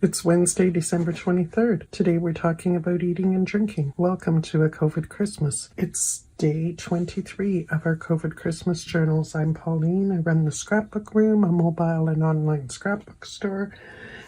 It's Wednesday, December 23rd. Today we're talking about eating and drinking. Welcome to a COVID Christmas. It's day 23 of our COVID Christmas journals. I'm Pauline. I run the Scrapbook Room, a mobile and online scrapbook store,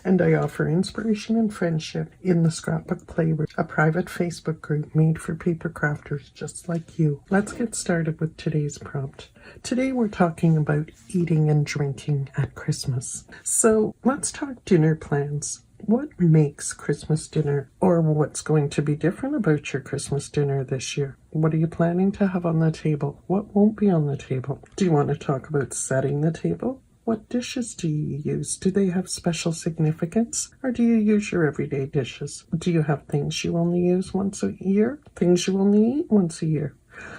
and I offer inspiration and friendship in the Scrapbook Playroom, a private Facebook group made for paper crafters just like you. Let's get started with today's prompt. Today we're talking about eating and drinking at Christmas. So let's talk dinner plans. What makes Christmas dinner, or what's going to be different about your Christmas dinner this year? What are you planning to have on the table? What won't be on the table? Do you want to talk about setting the table? What dishes do you use? Do they have special significance? Or do you use your everyday dishes? Do you have things you only use once a year? Things you only eat once a year?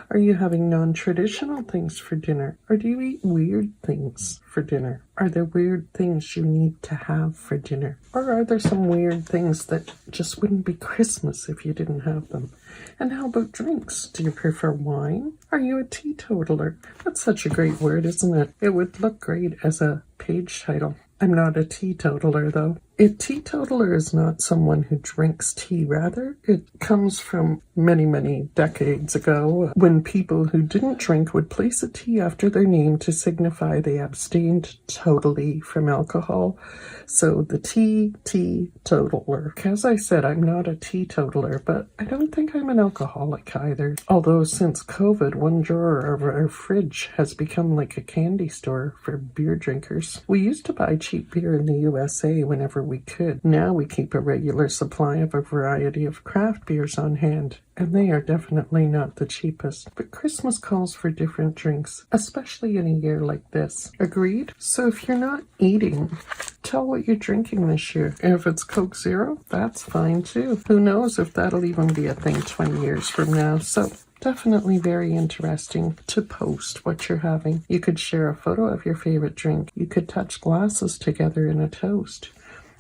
Are you having non-traditional things for dinner? Or do you eat weird things for dinner? Are there weird things you need to have for dinner? Or are there some weird things that just wouldn't be Christmas if you didn't have them? And how about drinks? Do you prefer wine? Are you a teetotaler? That's such a great word, isn't it? It would look great as a page title. I'm not a teetotaler, though. A teetotaler is not someone who drinks tea. Rather, it comes from many, many decades ago when people who didn't drink would place a T after their name to signify they abstained totally from alcohol. So the teetotaler. As I said, I'm not a teetotaler, but I don't think I'm an alcoholic either. Although since COVID, one drawer of our fridge has become like a candy store for beer drinkers. We used to buy cheap beer in the USA whenever we could. Now we keep a regular supply of a variety of craft beers on hand, and they are definitely not the cheapest. But Christmas calls for different drinks, especially in a year like this. Agreed? So if you're not eating, tell what you're drinking this year. And if it's Coke Zero, that's fine too. Who knows if that'll even be a thing 20 years from now. So definitely very interesting to post what you're having. You could share a photo of your favorite drink. You could touch glasses together in a toast.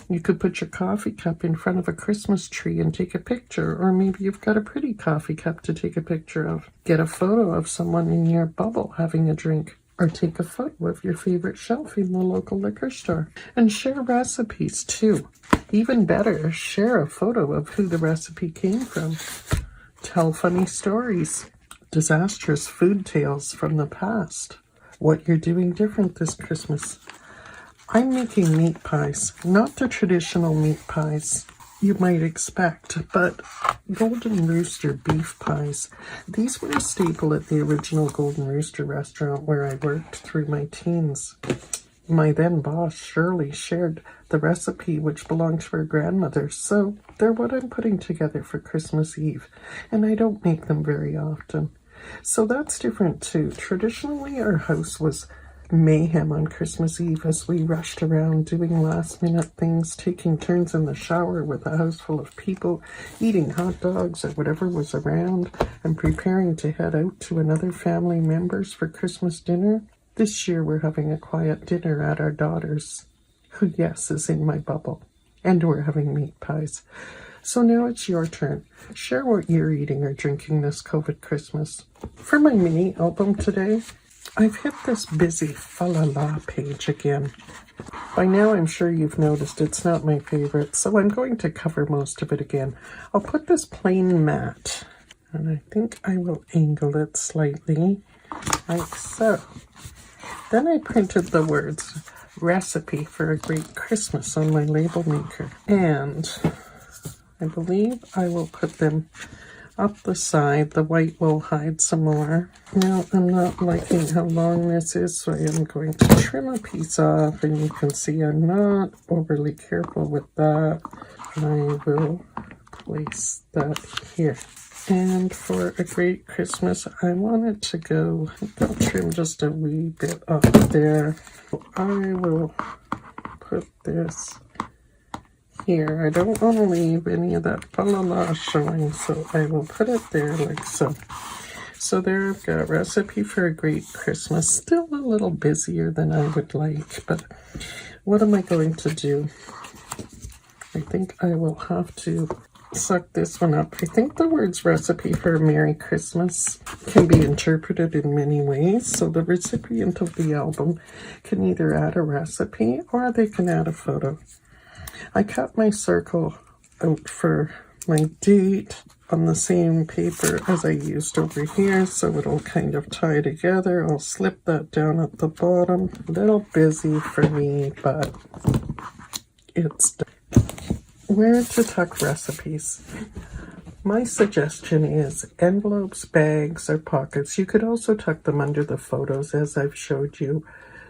You could put your coffee cup in front of a Christmas tree and take a picture, or maybe you've got a pretty coffee cup to take a picture of. Get a photo of someone in your bubble having a drink, or take a photo of your favorite shelf in the local liquor store. And share recipes too. Even better, share a photo of who the recipe came from. Tell funny stories, disastrous food tales from the past, what you're doing different this Christmas. I'm making meat pies, not the traditional meat pies you might expect, but Golden Rooster beef pies. These were a staple at the original Golden Rooster restaurant where I worked through my teens. My then boss, Shirley, shared the recipe, which belonged to her grandmother, so they're what I'm putting together for Christmas Eve, and I don't make them very often. So that's different too. Traditionally, our house was mayhem on Christmas Eve as we rushed around doing last-minute things, taking turns in the shower with a house full of people, eating hot dogs or whatever was around, and preparing to head out to another family members for Christmas dinner. This year we're having a quiet dinner at our daughter's, who, yes, is in my bubble, and we're having meat pies. So now it's your turn. Share what you're eating or drinking this COVID Christmas. For my mini album today, I've hit this busy fa la la page again. By now I'm sure you've noticed it's not my favorite, so I'm going to cover most of it again. I'll put this plain mat, and I think I will angle it slightly, like so. Then I printed the words "Recipe for a Great Christmas" on my label maker, and I believe I will put them up the side. The white will hide some more. Now, I'm not liking how long this is, so I am going to trim a piece off, and you can see I'm not overly careful with that. I will place that here. And for a great Christmas, I want it to go, I'll trim just a wee bit off there. I will put this here. I don't want to leave any of that fa la la showing, so I will put it there like so. So there I've got Recipe for a Great Christmas. Still a little busier than I would like, but what am I going to do? I think I will have to suck this one up. I think the words "Recipe for a Merry Christmas" can be interpreted in many ways. So the recipient of the album can either add a recipe or they can add a photo. I cut my circle out for my date on the same paper as I used over here, so it'll kind of tie together. I'll slip that down at the bottom. A little busy for me, but it's done. Where to tuck recipes. My suggestion is envelopes, bags, or pockets. You could also tuck them under the photos as I've showed you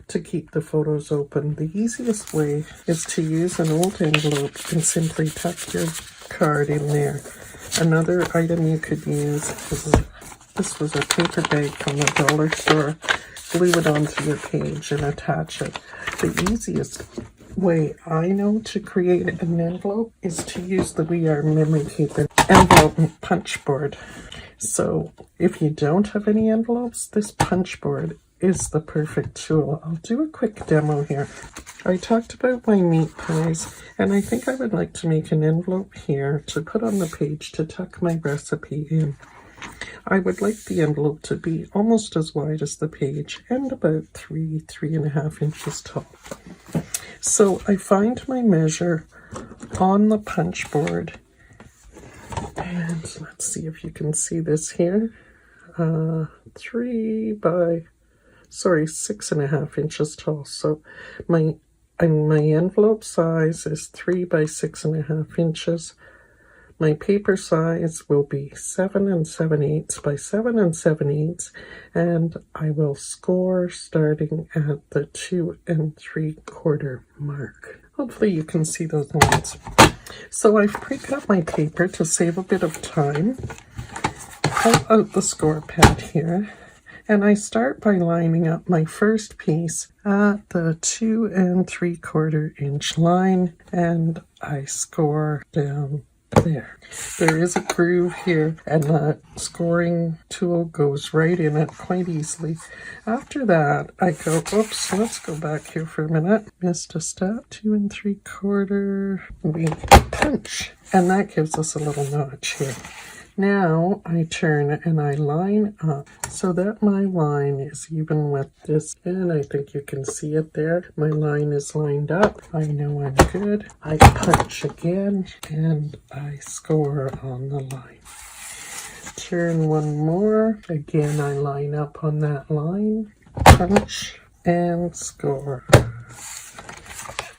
to keep the photos open. The easiest way is to use an old envelope and simply tuck your card in there. Another item you could use is this was a paper bag from the dollar store. Glue it onto your page and attach it. The easiest way I know to create an envelope is to use the We Are Memory Keeper envelope punch board. So if you don't have any envelopes, this punch board is the perfect tool. I'll do a quick demo here. I talked about my meat pies, and I think I would like to make an envelope here to put on the page to tuck my recipe in. I would like the envelope to be almost as wide as the page and about 3.5 inches tall. So I find my measure on the punch board, and let's see if you can see this here. 6.5 inches tall. So my envelope size is 3 by 6.5 inches. My paper size will be 7 7/8 by 7 7/8, and I will score starting at the 2 3/4 mark. Hopefully you can see those lines. So I've pre-cut my paper to save a bit of time. Pull out the score pad here, and I start by lining up my first piece at the 2 3/4 inch line, and I score down there. There is a groove here, and the scoring tool goes right in it quite easily. After that, I go, oops, let's go back here for a minute. Missed a step, 2 3/4. We punch, and that gives us a little notch here. Now I turn and I line up so that my line is even with this, and I think you can see it there. My line is lined up. I know I'm good. I punch again and I score on the line. Turn one more. Again, I line up on that line, punch and score.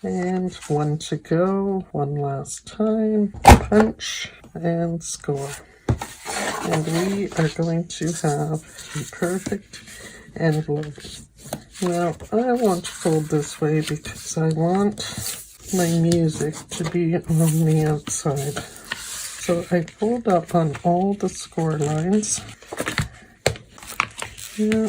And one to go. One last time. Punch and score. And we are going to have a perfect envelope. Now, I want to fold this way because I want my music to be on the outside. So I fold up on all the score lines. Yeah.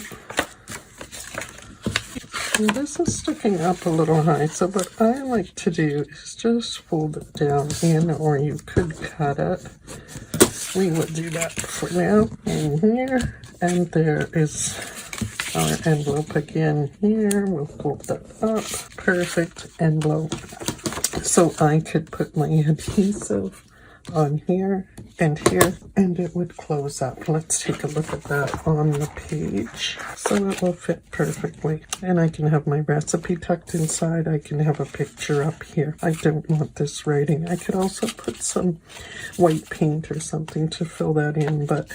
And this is sticking up a little high, so what I like to do is just fold it down in, or you could cut it. We will do that for now. In here, and there is our envelope again here. We'll fold that up. Perfect envelope. So I could put my adhesive on here, and it would close up. Let's take a look at that on the page. So it will fit perfectly. And I can have my recipe tucked inside. I can have a picture up here. I don't want this writing. I could also put some white paint or something to fill that in, but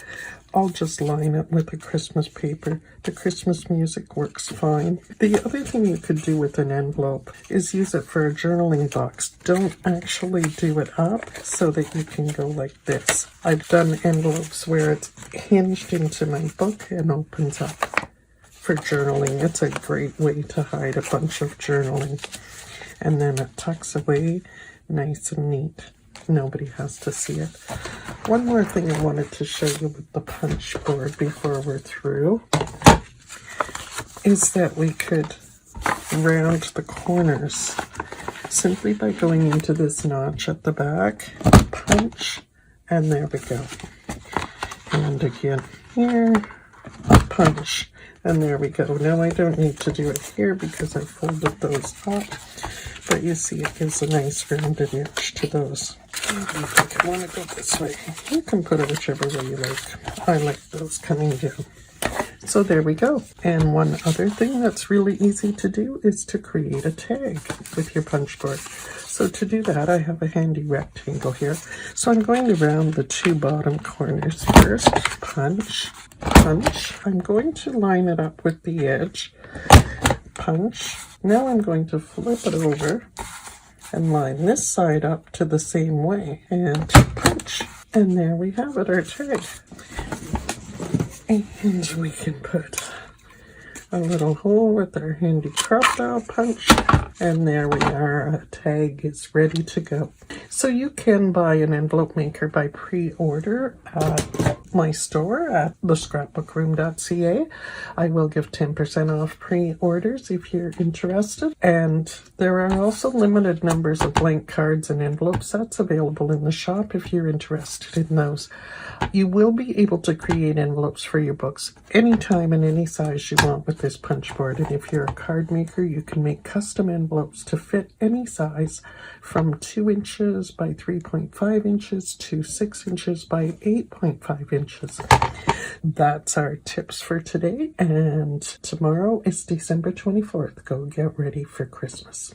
I'll just line it with the Christmas paper. The Christmas music works fine. The other thing you could do with an envelope is use it for a journaling box. Don't actually do it up so that you can go like this. I've done envelopes where it's hinged into my book and opens up for journaling. It's a great way to hide a bunch of journaling. And then it tucks away nice and neat. Nobody has to see it. One more thing I wanted to show you with the punch board before we're through is that we could round the corners simply by going into this notch at the back, punch, and there we go. And again here, punch, and there we go. Now I don't need to do it here because I folded those up, but you see it gives a nice rounded edge to those. I think I want to go this way. You can put it whichever way you like. I like those coming down. So there we go. And one other thing that's really easy to do is to create a tag with your punch board. So to do that, I have a handy rectangle here. So I'm going to round the two bottom corners first. Punch, punch. I'm going to line it up with the edge. Punch. Now I'm going to flip it over and line this side up to the same way. And punch. And there we have it, our tag. And we can put a little hole with our handy crocodile punch. And there we are, a tag is ready to go. So you can buy an envelope maker by pre-order at my store at thescrapbookroom.ca. I will give 10% off pre-orders if you're interested. And there are also limited numbers of blank cards and envelope sets available in the shop if you're interested in those. You will be able to create envelopes for your books anytime and any size you want with this punch board. And if you're a card maker, you can make custom envelopes to fit any size from 2 inches by 3.5 inches to 6 inches by 8.5 inches. That's our tips for today, and tomorrow is December 24th. Go get ready for Christmas.